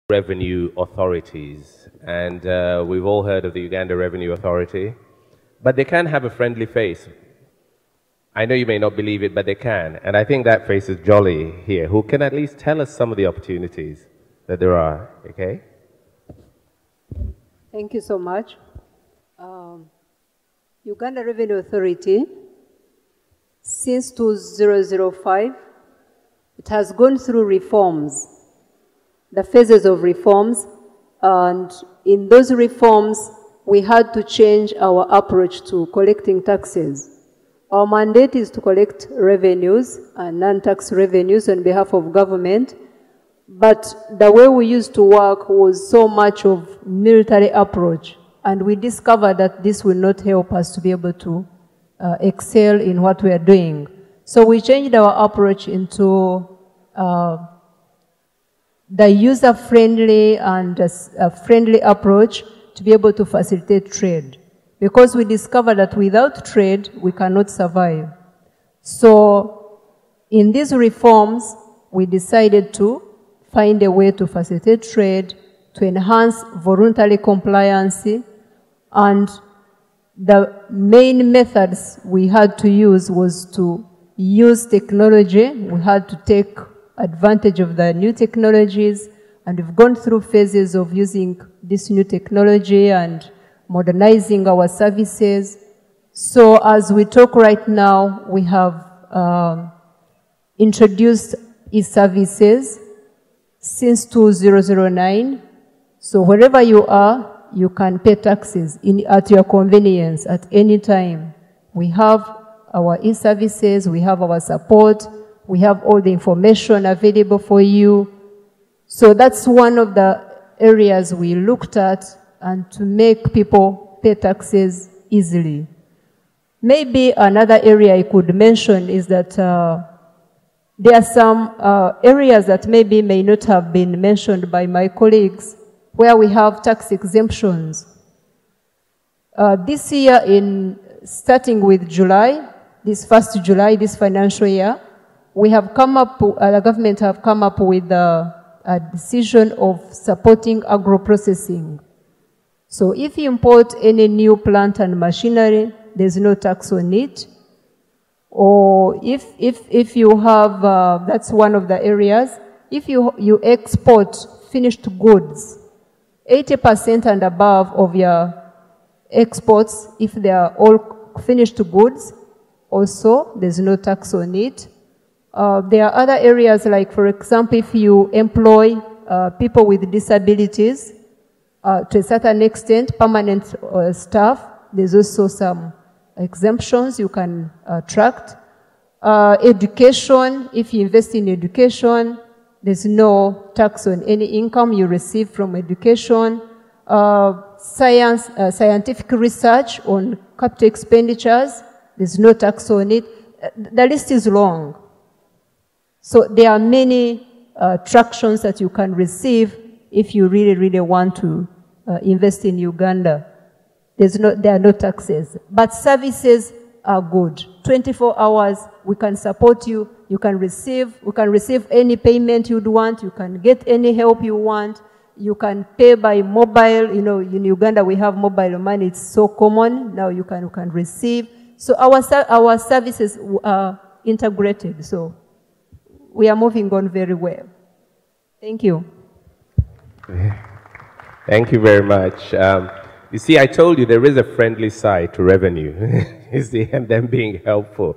revenue authorities, and we've all heard of the Uganda Revenue Authority, but they can have a friendly face. I know you may not believe it, but they can, and I think that face is Jolly here, who can at least tell us some of the opportunities that there are, okay? Thank you so much. Uganda Revenue Authority, since 2005, it has gone through reforms, the phases of reforms, and in those reforms, we had to change our approach to collecting taxes. Our mandate is to collect revenues and non-tax revenues on behalf of government, but the way we used to work was so much of military approach, and we discovered that this will not help us to be able to excel in what we are doing. So we changed our approach into the user-friendly and friendly approach to be able to facilitate trade. Because we discovered that without trade, we cannot survive. So in these reforms, we decided to find a way to facilitate trade, to enhance voluntary compliance, and the main methods we had to use was to use technology. We had to take advantage of the new technologies, and we've gone through phases of using this new technology and modernizing our services. So as we talk right now, we have introduced e-services since 2009. So wherever you are, you can pay taxes at your convenience at any time. We have our e-services, we have our support, we have all the information available for you. So that's one of the areas we looked at, and to make people pay taxes easily. Maybe another area I could mention is that there are some areas that maybe may not have been mentioned by my colleagues, where we have tax exemptions. This year, starting with July, this 1st July, this financial year, we have come up, the government have come up with a decision of supporting agro-processing. So if you import any new plant and machinery, there's no tax on it. Or if you have, that's one of the areas, if you export finished goods, 80% and above of your exports, if they are all finished goods, also there's no tax on it. There are other areas like, for example, if you employ people with disabilities, to a certain extent, permanent staff, there's also some exemptions you can attract. Education, if you invest in education, there's no tax on any income you receive from education. Scientific research on capital expenditures, there's no tax on it. The list is long. So there are many attractions that you can receive if you really, really want to invest in Uganda. There are no taxes. But services are good. 24 hours, we can support you. We can receive any payment you'd want. You can get any help you want. You can pay by mobile. You know, in Uganda we have mobile money. It's so common. Now you can receive. So our services are integrated. So we are moving on very well. Thank you. Thank you very much. You see, I told you there is a friendly side to revenue, you see, and them being helpful.